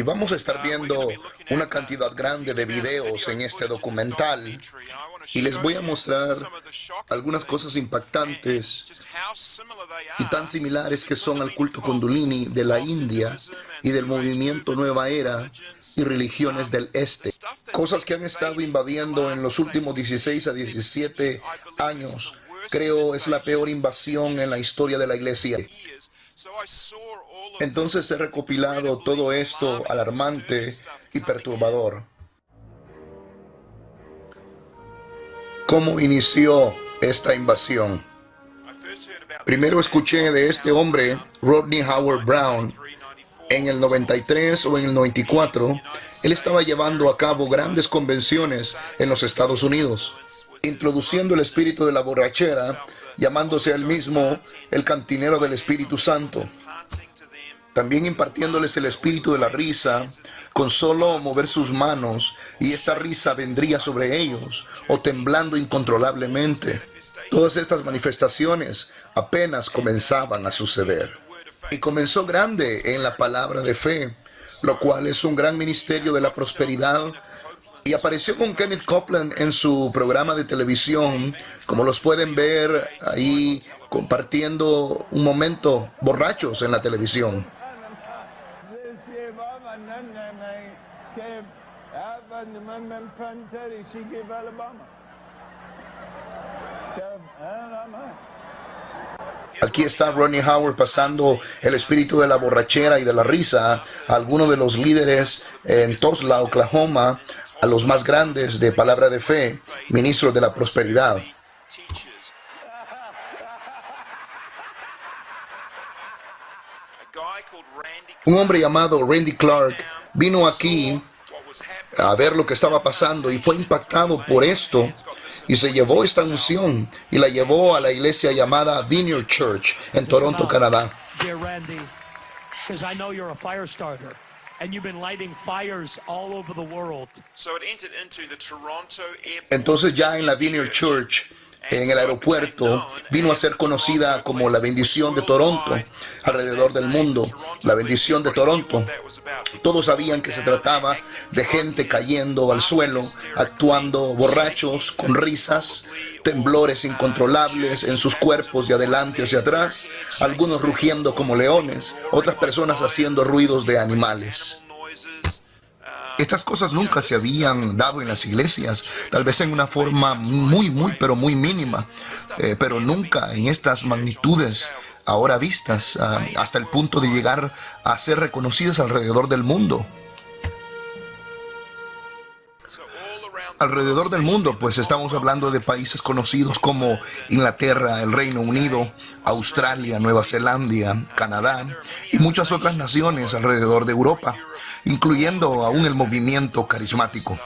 vamos a estar viendo una cantidad grande de videos en este documental y les voy a mostrar algunas cosas impactantes y tan similares que son al culto Kundalini de la India y del movimiento Nueva Era y religiones del Este. Cosas que han estado invadiendo en los últimos 16 a 17 años. Creo es la peor invasión en la historia de la Iglesia. Entonces he recopilado todo esto alarmante y perturbador. ¿Cómo inició esta invasión? Primero escuché de este hombre, Rodney Howard Brown, en el 93 o en el 94. Él estaba llevando a cabo grandes convenciones en los Estados Unidos, introduciendo el espíritu de la borrachera, llamándose a él mismo el cantinero del Espíritu Santo. También impartiéndoles el espíritu de la risa, con solo mover sus manos, y esta risa vendría sobre ellos, o temblando incontrolablemente. Todas estas manifestaciones apenas comenzaban a suceder. Y comenzó grande en la palabra de fe, lo cual es un gran ministerio de la prosperidad. Y apareció con Kenneth Copeland en su programa de televisión, como los pueden ver ahí compartiendo un momento borrachos en la televisión. Aquí está Rodney Howard pasando el espíritu de la borrachera y de la risa a algunos de los líderes en Tulsa, Oklahoma, a los más grandes de Palabra de Fe, ministros de la prosperidad. Un hombre llamado Randy Clark vino aquí a ver lo que estaba pasando y fue impactado por esto y se llevó esta unción y la llevó a la iglesia llamada Vineyard Church en Toronto, Canadá. Entonces ya en la Vineyard Church, en el aeropuerto, vino a ser conocida como la bendición de Toronto alrededor del mundo. La bendición de Toronto. Todos sabían que se trataba de gente cayendo al suelo, actuando borrachos, con risas, temblores incontrolables en sus cuerpos de adelante hacia atrás, algunos rugiendo como leones, otras personas haciendo ruidos de animales. Estas cosas nunca se habían dado en las iglesias, tal vez en una forma pero muy mínima, pero nunca en estas magnitudes ahora vistas, hasta el punto de llegar a ser reconocidas alrededor del mundo. Alrededor del mundo, pues estamos hablando de países conocidos como Inglaterra, el Reino Unido, Australia, Nueva Zelanda, Canadá y muchas otras naciones alrededor de Europa, incluyendo aún el movimiento carismático.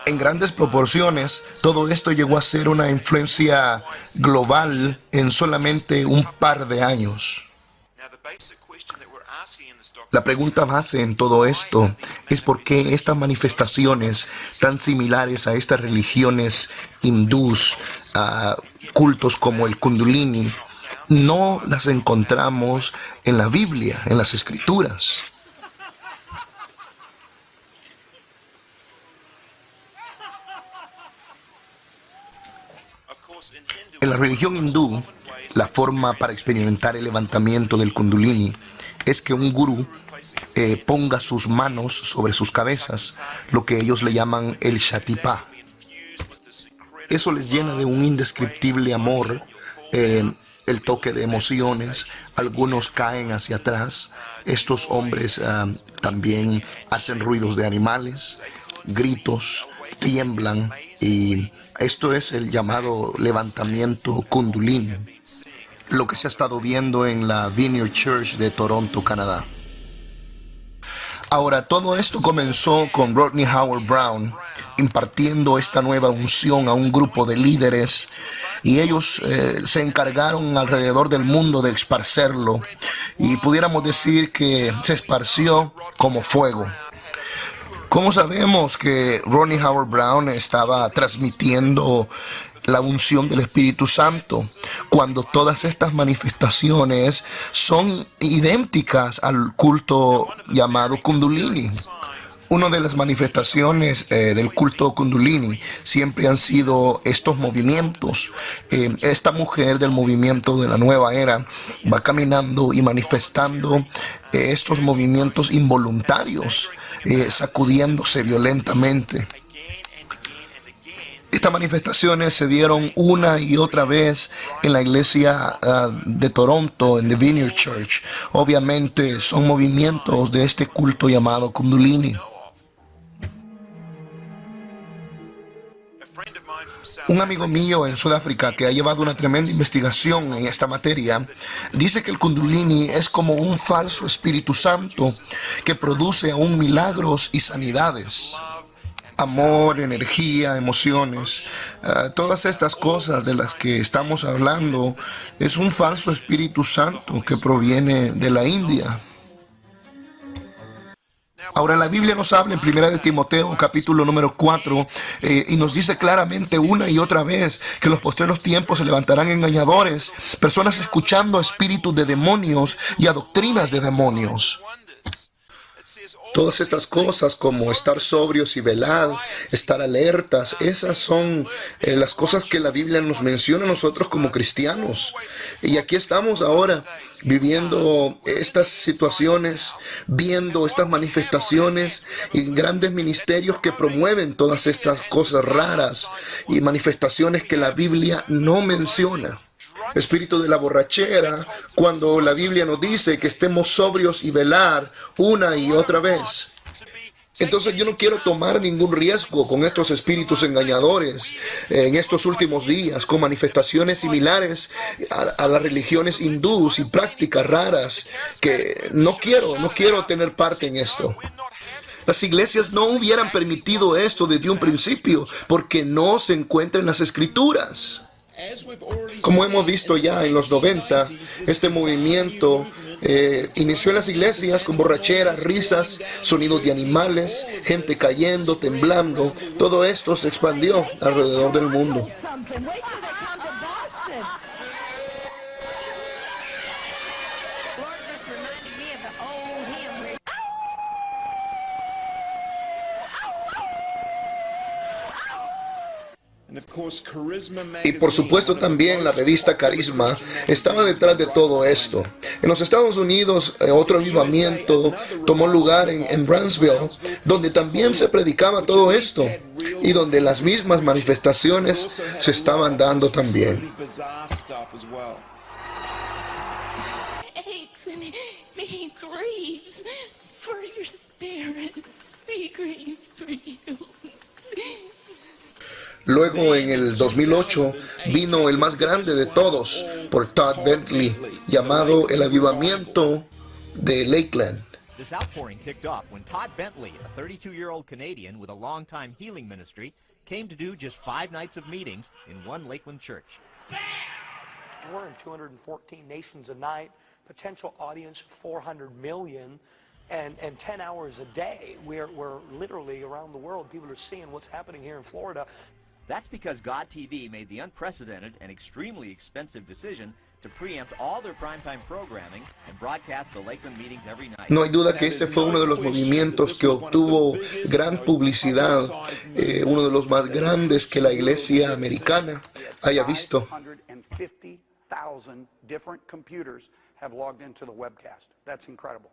En grandes proporciones, todo esto llegó a ser una influencia global en solamente un par de años. La pregunta base en todo esto es por qué estas manifestaciones tan similares a estas religiones hindús, a cultos como el Kundalini, no las encontramos en la Biblia, en las Escrituras. En la religión hindú, la forma para experimentar el levantamiento del Kundalini es que un gurú ponga sus manos sobre sus cabezas, lo que ellos le llaman el Shatipa. Eso les llena de un indescriptible amor, el toque de emociones. Algunos caen hacia atrás. Estos hombres también hacen ruidos de animales, gritos, tiemblan, y esto es el llamado levantamiento Kundalini, lo que se ha estado viendo en la Vineyard Church de Toronto, Canadá. Ahora, todo esto comenzó con Rodney Howard Brown impartiendo esta nueva unción a un grupo de líderes, y ellos se encargaron alrededor del mundo de esparcerlo, y pudiéramos decir que se esparció como fuego. ¿Cómo sabemos que Rodney Howard Brown estaba transmitiendo la unción del Espíritu Santo, cuando todas estas manifestaciones son idénticas al culto llamado Kundalini. Una de las manifestaciones del culto Kundalini siempre han sido estos movimientos. Esta mujer del movimiento de la nueva era va caminando y manifestando estos movimientos involuntarios, sacudiéndose violentamente. Estas manifestaciones se dieron una y otra vez en la iglesia de Toronto, en The Vineyard Church. Obviamente son movimientos de este culto llamado Kundalini. Un amigo mío en Sudáfrica que ha llevado una tremenda investigación en esta materia dice que el Kundalini es como un falso Espíritu Santo que produce aún milagros y sanidades. Amor, energía, emociones, todas estas cosas de las que estamos hablando es un falso Espíritu Santo que proviene de la India. Ahora la Biblia nos habla en 1 de Timoteo, capítulo número 4, y nos dice claramente una y otra vez que en los postreros tiempos se levantarán engañadores, personas escuchando a espíritus de demonios y a doctrinas de demonios. Todas estas cosas como estar sobrios y velar, estar alertas, esas son las cosas que la Biblia nos menciona a nosotros como cristianos. Y aquí estamos ahora viviendo estas situaciones, viendo estas manifestaciones y grandes ministerios que promueven todas estas cosas raras y manifestaciones que la Biblia no menciona. Espíritu de la borrachera, cuando la Biblia nos dice que estemos sobrios y velar una y otra vez. Entonces yo no quiero tomar ningún riesgo con estos espíritus engañadores en estos últimos días, con manifestaciones similares a las religiones hindús y prácticas raras, que no quiero tener parte en esto. Las iglesias no hubieran permitido esto desde un principio, porque no se encuentra en las Escrituras. Como hemos visto ya en los 90, este movimiento inició en las iglesias con borracheras, risas, sonidos de animales, gente cayendo, temblando. Todo esto se expandió alrededor del mundo. Y por supuesto también la revista Carisma estaba detrás de todo esto. En los Estados Unidos otro avivamiento tomó lugar en Brownsville, donde también se predicaba todo esto y donde las mismas manifestaciones se estaban dando también. Luego en el 2008 vino el más grande de todos por Todd Bentley, llamado el avivamiento de Lakeland. This outpouring kicked off when Todd Bentley, a 32-year-old Canadian with a long-time healing ministry, came to do just 5 nights of meetings in one Lakeland church. We're in 214 nations a night, potential audience 400 million, and 10 hours a day. We're literally around the world. People are seeing what's happening here in Florida. That's because God TV made the unprecedented and extremely expensive decision to preempt all their primetime programming and broadcast the Lakeland meetings every night. No hay duda que este fue uno de los movimientos que obtuvo gran publicidad, uno de los más grandes que la iglesia americana haya visto. 550,000 different computers have logged into the webcast. That's incredible.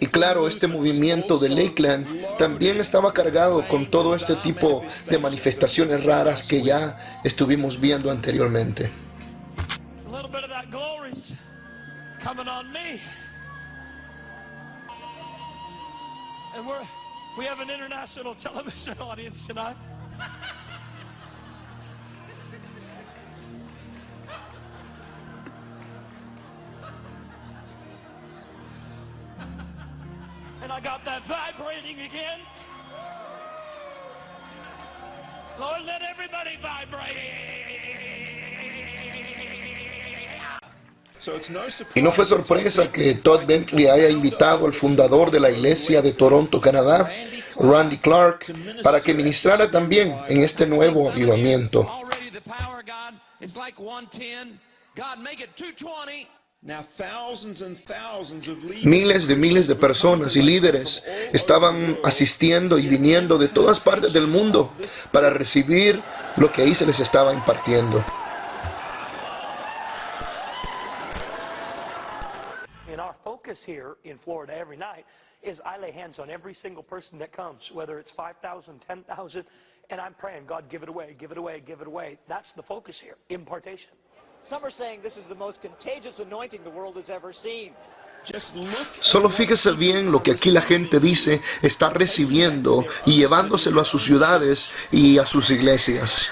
Y claro, este movimiento de Lakeland también estaba cargado con todo este tipo de manifestaciones raras que ya estuvimos viendo anteriormente. And I got that vibrating again. Lord, let everybody vibrate. Y no fue sorpresa que Todd Bentley haya invitado al fundador de la iglesia de Toronto, Canadá, Randy Clark, para que ministrara también en este nuevo avivamiento. power, God. It's like 110. God, make it 220. Miles de personas y líderes estaban asistiendo y viniendo de todas partes del mundo para recibir lo que ahí se les estaba impartiendo. And our focus here in Florida every night is I lay hands on every single person that comes, whether it's 5,000, 10,000, and I'm praying, God, give it away, give it away, give it away. That's the focus here, impartation. Some are saying this is the most contagious anointing the world has ever seen. Solo fíjese bien lo que aquí la gente dice, está recibiendo y llevándoselo a sus ciudades y a sus iglesias.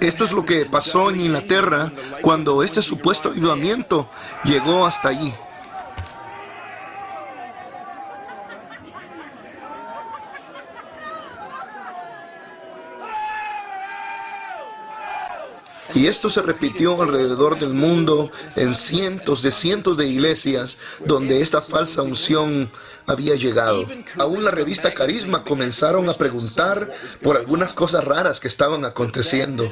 Esto es lo que pasó en Inglaterra cuando este supuesto avivamiento llegó hasta allí. Y esto se repitió alrededor del mundo en cientos de iglesias donde esta falsa unción había llegado. Aún la revista Carisma comenzaron a preguntar por algunas cosas raras que estaban aconteciendo.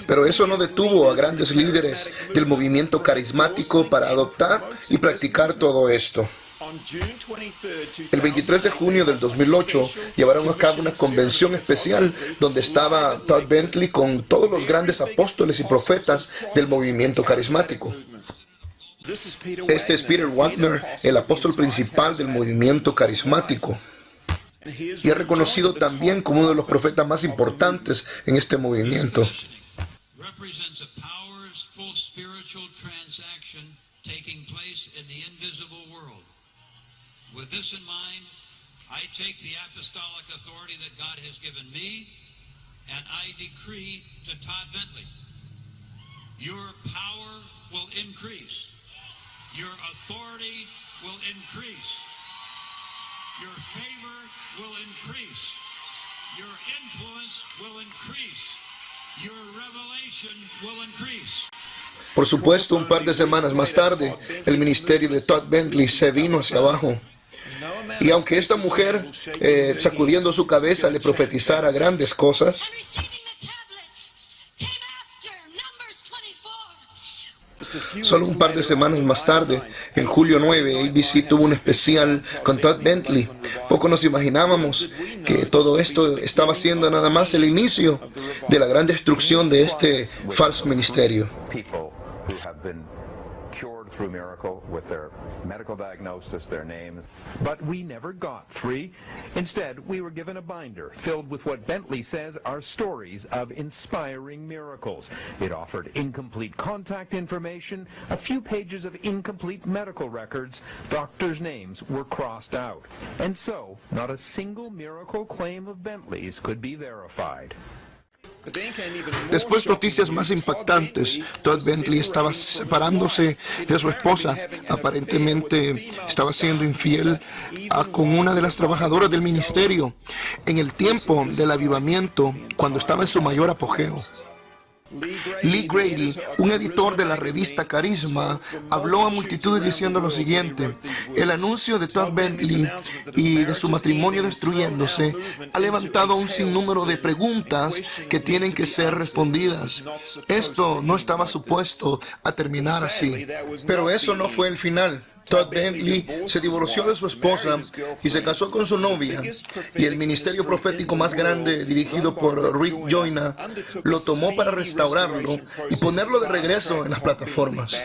Pero eso no detuvo a grandes líderes del movimiento carismático para adoptar y practicar todo esto. El 23 de junio del 2008 llevaron a cabo una convención especial donde estaba Todd Bentley con todos los grandes apóstoles y profetas del movimiento carismático. Este es Peter Wagner, el apóstol principal del movimiento carismático. Y es reconocido también como uno de los profetas más importantes en este movimiento. With this in mind, I take the apostolic authority that God has given me, and I decree to Todd Bentley, your power will increase, your authority will increase, your favor will increase, your influence will increase, your revelation will increase. Por supuesto, un par de semanas más tarde, el ministerio de Todd Bentley se vino hacia abajo. Y aunque esta mujer, sacudiendo su cabeza, le profetizara grandes cosas, solo un par de semanas más tarde, en julio 9, ABC tuvo un especial con Todd Bentley. Poco nos imaginábamos que todo esto estaba siendo nada más el inicio de la gran destrucción de este falso ministerio. Through miracle with their medical diagnosis, their names. But we never got 3. Instead, we were given a binder filled with what Bentley says are stories of inspiring miracles. It offered incomplete contact information, a few pages of incomplete medical records, doctors' names were crossed out. And so, not a single miracle claim of Bentley's could be verified. Después, noticias más impactantes. Todd Bentley estaba separándose de su esposa. Aparentemente estaba siendo infiel con una de las trabajadoras del ministerio en el tiempo del avivamiento, cuando estaba en su mayor apogeo. Lee Grady, un editor de la revista Carisma, habló a multitudes diciendo lo siguiente: el anuncio de Todd Bentley y de su matrimonio destruyéndose ha levantado un sinnúmero de preguntas que tienen que ser respondidas. Esto no estaba supuesto a terminar así. Pero eso no fue el final. Todd Bentley se divorció de su esposa y se casó con su novia, y el ministerio profético más grande, dirigido por Rick Joyner, lo tomó para restaurarlo y ponerlo de regreso en las plataformas.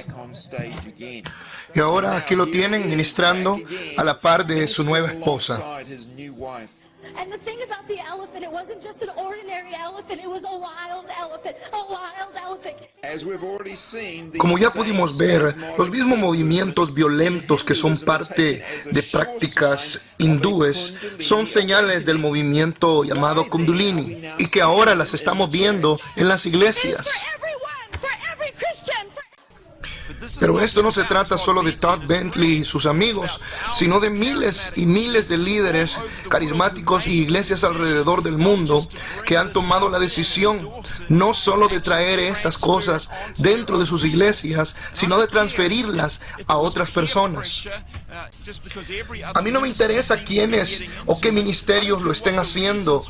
Y ahora aquí lo tienen ministrando a la par de su nueva esposa. And the thing about the elephant, it wasn't just an ordinary elephant, it was a wild elephant, Como ya pudimos ver, los mismos movimientos violentos que son parte de prácticas hindúes son señales del movimiento llamado Kundalini, y que ahora las estamos viendo en las iglesias. Pero esto no se trata solo de Todd Bentley y sus amigos, sino de miles y miles de líderes carismáticos y iglesias alrededor del mundo que han tomado la decisión no solo de traer estas cosas dentro de sus iglesias, sino de transferirlas a otras personas. A mí no me interesa quiénes o qué ministerios lo estén haciendo,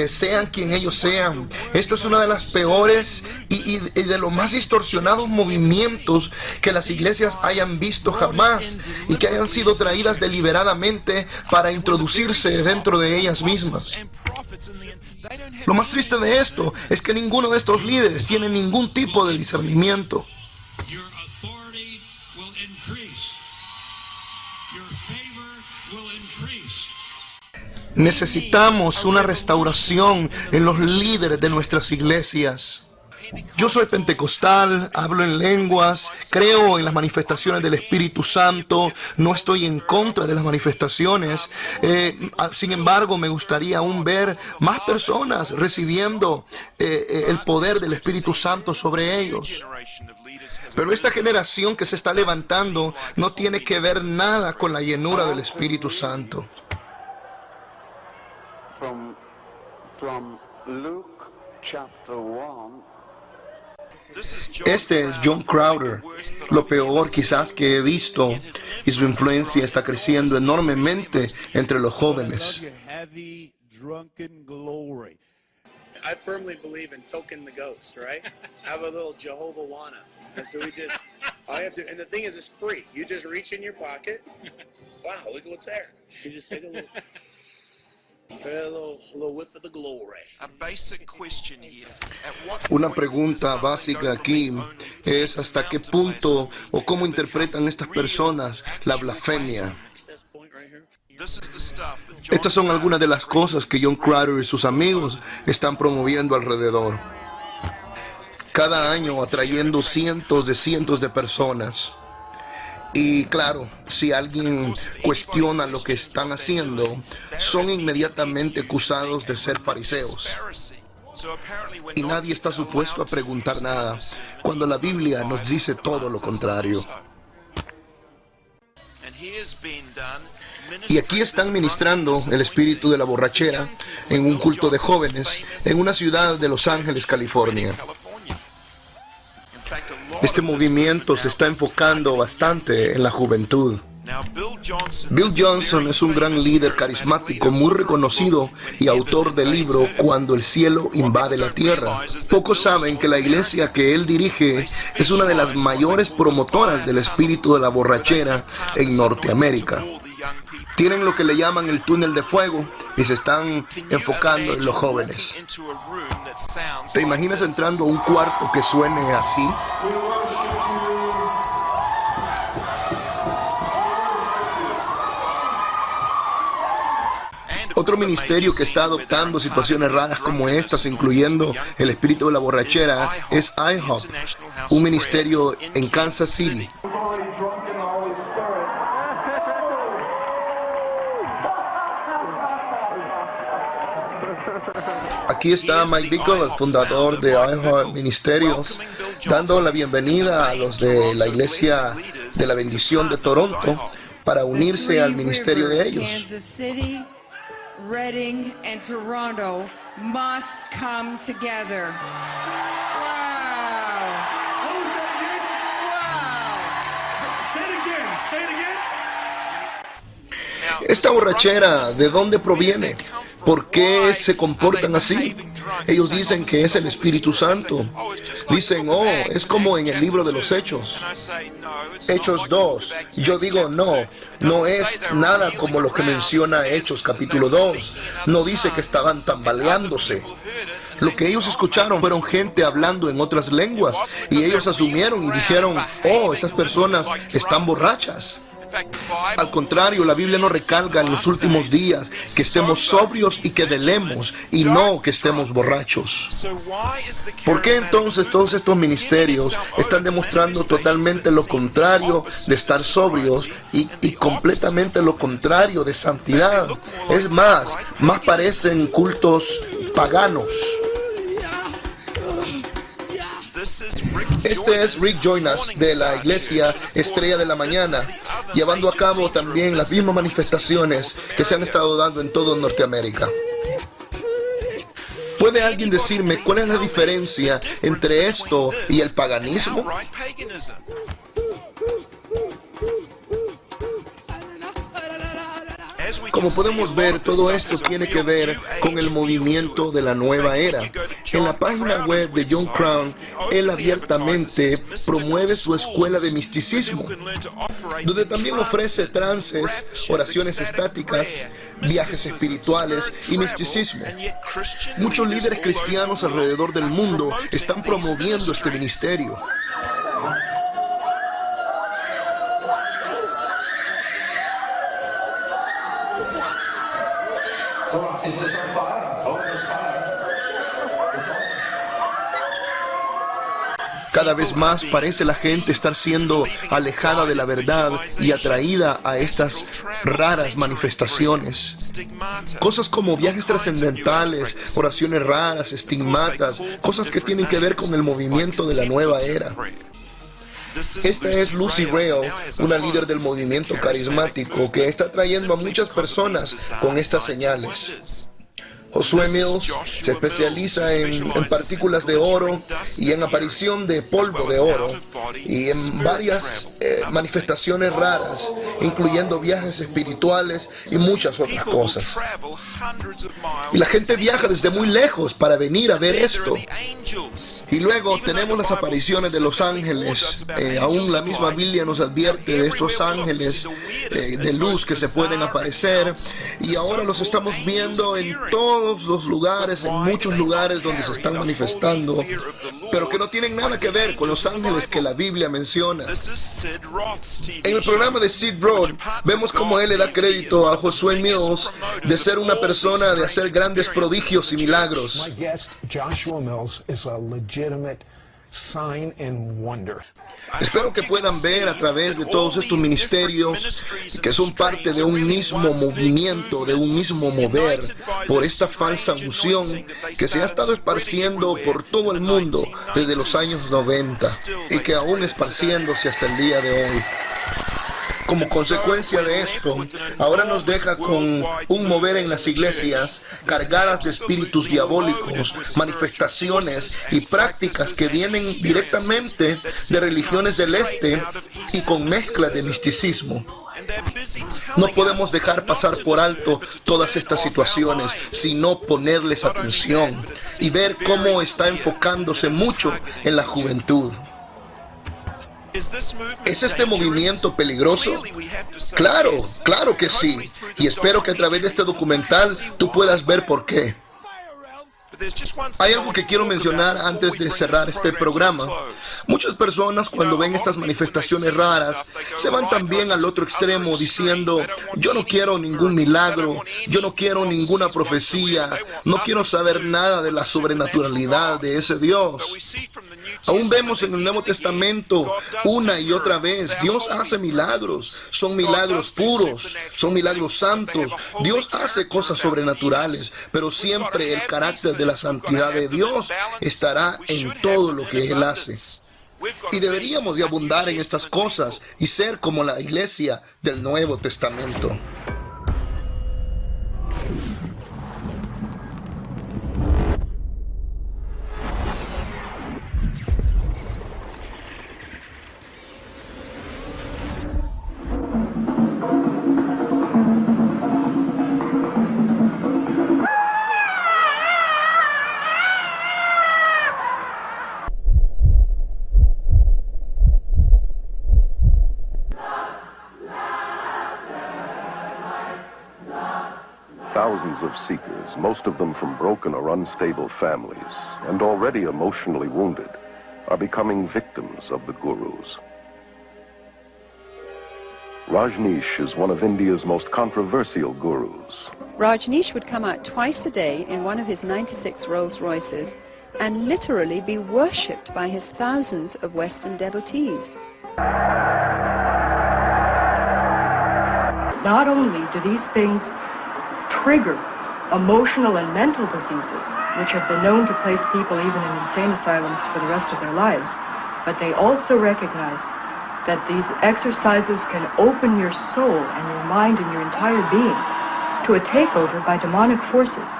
sean quien ellos sean. Esto es una de las peores y de los más distorsionados movimientos que las iglesias hayan visto jamás y que hayan sido traídas deliberadamente para introducirse dentro de ellas mismas. Lo más triste de esto es que ninguno de estos líderes tiene ningún tipo de discernimiento. Necesitamos una restauración en los líderes de nuestras iglesias. Yo soy pentecostal, hablo en lenguas, creo en las manifestaciones del Espíritu Santo, no estoy en contra de las manifestaciones. Sin embargo, me gustaría aún ver más personas recibiendo el poder del Espíritu Santo sobre ellos. Pero esta generación que se está levantando no tiene que ver nada con la llenura del Espíritu Santo. From Luke chapter 1. Este es John Crowder, lo peor quizás que he visto, y su influencia está creciendo enormemente entre los jóvenes. I firmly believe in token the ghost, right? I have a little Jehovah Wana. And so we just, all you have to, and the thing is, it's free. You just reach in your pocket. Wow, look at what's there. You just take a little whiff of the glory. Una pregunta básica aquí es hasta qué punto o cómo interpretan estas personas la blasfemia. Estas son algunas de las cosas que John Crowder y sus amigos están promoviendo alrededor. Cada año atrayendo cientos de personas. Y claro, si alguien cuestiona lo que están haciendo, son inmediatamente acusados de ser fariseos. Y nadie está supuesto a preguntar nada, cuando la Biblia nos dice todo lo contrario. Y aquí están ministrando el espíritu de la borrachera en un culto de jóvenes en una ciudad de Los Ángeles, California. Este movimiento se está enfocando bastante en la juventud. Bill Johnson es un gran líder carismático muy reconocido y autor del libro Cuando el cielo invade la tierra. Pocos saben que la iglesia que él dirige es una de las mayores promotoras del espíritu de la borrachera en Norteamérica. Tienen lo que le llaman el túnel de fuego y se están enfocando en los jóvenes. ¿Te imaginas entrando a un cuarto que suene así? Otro ministerio que está adoptando situaciones raras como estas, incluyendo el espíritu de la borrachera, es IHOP, un ministerio en Kansas City. Aquí está Mike Bickle, el fundador de iHeart Ministerios, dando la bienvenida a los de la Iglesia de la Bendición de Toronto para unirse al ministerio de ellos. Kansas City, Reading and Toronto must come together. Wow. Say it again. Say it again. Esta borrachera, ¿de dónde proviene? ¿Por qué se comportan así? Ellos dicen que es el Espíritu Santo. Dicen, es como en el libro de los Hechos. Hechos 2. Yo digo, no es nada como lo que menciona Hechos capítulo 2. No dice que estaban tambaleándose. Lo que ellos escucharon fueron gente hablando en otras lenguas. Y ellos asumieron y dijeron, estas personas están borrachas. Al contrario, la Biblia nos recalca en los últimos días que estemos sobrios y que velemos, y no que estemos borrachos. ¿Por qué entonces todos estos ministerios están demostrando totalmente lo contrario de estar sobrios y completamente lo contrario de santidad? Es más parecen cultos paganos. Este es Rick Joyner de la iglesia Estrella de la Mañana, llevando a cabo también las mismas manifestaciones que se han estado dando en todo Norteamérica. ¿Puede alguien decirme cuál es la diferencia entre esto y el paganismo? Como podemos ver, todo esto tiene que ver con el movimiento de la nueva era. En la página web de John Crown, él abiertamente promueve su escuela de misticismo, donde también ofrece trances, oraciones estáticas, viajes espirituales y misticismo. Muchos líderes cristianos alrededor del mundo están promoviendo este ministerio. Cada vez más parece la gente estar siendo alejada de la verdad y atraída a estas raras manifestaciones. Cosas como viajes trascendentales, oraciones raras, estigmatas, cosas que tienen que ver con el movimiento de la nueva era. Esta es Lucy Rail, una líder del movimiento carismático que está atrayendo a muchas personas con estas señales. Josué Mills se especializa en partículas de oro y en aparición de polvo de oro y en varias manifestaciones raras, incluyendo viajes espirituales y muchas otras cosas. Y la gente viaja desde muy lejos para venir a ver esto. Y luego tenemos las apariciones de los ángeles. Aún la misma Biblia nos advierte de estos ángeles de luz que se pueden aparecer, y ahora los estamos viendo en todos los lugares, en muchos lugares donde se están manifestando, pero que no tienen nada que ver con los ángeles que la Biblia menciona. En el programa de Sid Roth vemos cómo él le da crédito a Josué Mills de ser una persona de hacer grandes prodigios y milagros. My guest, Joshua Mills, is a legitimate sign and wonder. Espero que puedan ver a través de todos estos ministerios que son parte de un mismo movimiento, de un mismo mover, por esta falsa unción que se ha estado esparciendo por todo el mundo desde los años 90 y que aún esparciéndose hasta el día de hoy. Como consecuencia de esto, ahora nos deja con un mover en las iglesias cargadas de espíritus diabólicos, manifestaciones y prácticas que vienen directamente de religiones del este y con mezcla de misticismo. No podemos dejar pasar por alto todas estas situaciones, sino ponerles atención y ver cómo está enfocándose mucho en la juventud. ¿Es este movimiento peligroso? Claro, claro que sí. Y espero que a través de este documental tú puedas ver por qué. Hay algo que quiero mencionar antes de cerrar este programa. Muchas personas cuando ven estas manifestaciones raras se van también al otro extremo diciendo: yo no quiero ningún milagro, yo no quiero ninguna profecía, no quiero saber nada de la sobrenaturalidad de ese Dios. Aún vemos en el Nuevo Testamento una y otra vez, Dios hace milagros, son milagros puros, son milagros santos. Dios hace cosas sobrenaturales, pero siempre el carácter de la santidad de Dios estará en todo lo que Él hace. Y deberíamos de abundar en estas cosas y ser como la iglesia del Nuevo Testamento. Thousands of seekers, most of them from broken or unstable families, and already emotionally wounded, are becoming victims of the gurus. Rajneesh is one of India's most controversial gurus. Rajneesh would come out twice a day in one of his 96 Rolls Royces and literally be worshipped by his thousands of Western devotees. Not only do these things trigger emotional and mental diseases, which have been known to place people even in insane asylums for the rest of their lives, but they also recognize that these exercises can open your soul and your mind and your entire being to a takeover by demonic forces.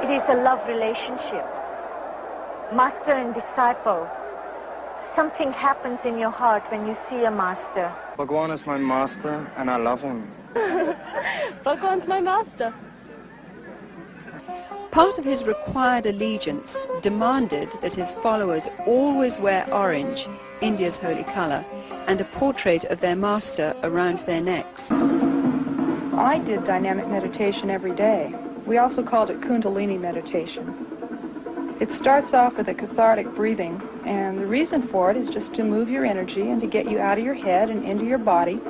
It is a love relationship, master and disciple. Something happens in your heart when you see a master. Bhagwan is my master, and I love him. Bhagwan's my master. Part of his required allegiance demanded that his followers always wear orange, India's holy color, and a portrait of their master around their necks. I did dynamic meditation every day. We also called it Kundalini meditation. It starts off with a cathartic breathing, and the reason for it is just to move your energy and to get you out of your head and into your body,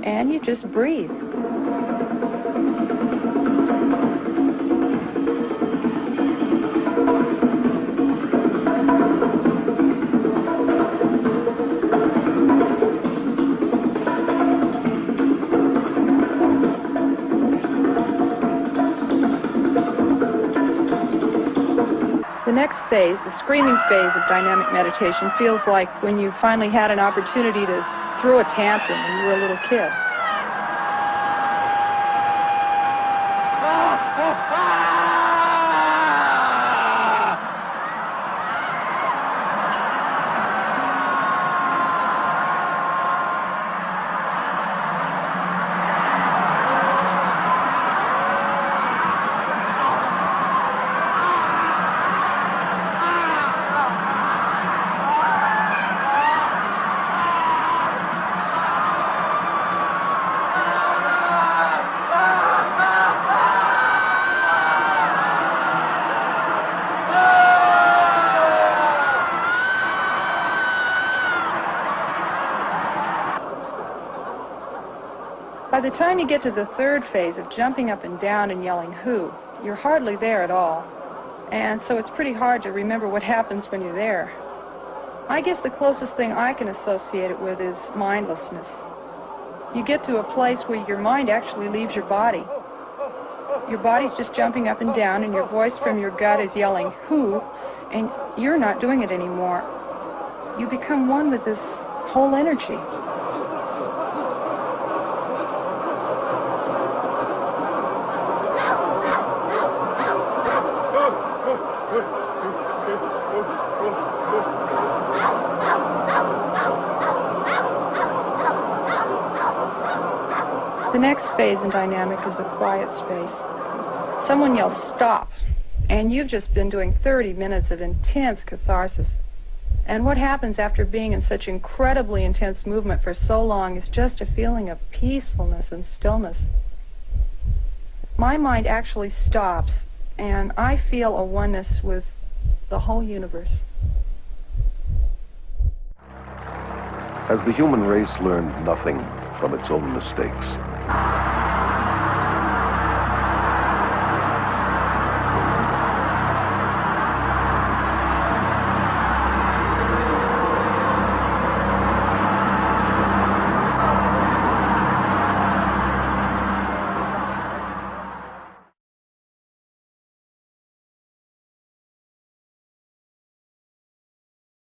and you just breathe. The next phase, the screaming phase of dynamic meditation, feels like when you finally had an opportunity to throw a tantrum when you were a little kid. By the time you get to the third phase of jumping up and down and yelling "Who," you're hardly there at all. And so it's pretty hard to remember what happens when you're there. I guess the closest thing I can associate it with is mindlessness. You get to a place where your mind actually leaves your body. Your body's just jumping up and down, and your voice from your gut is yelling "Who," and you're not doing it anymore. You become one with this whole energy. The next phase in dynamic is the quiet space. Someone yells "Stop," and you've just been doing 30 minutes of intense catharsis. And what happens after being in such incredibly intense movement for so long is just a feeling of peacefulness and stillness. My mind actually stops, and I feel a oneness with the whole universe. As the human race learned nothing from its own mistakes,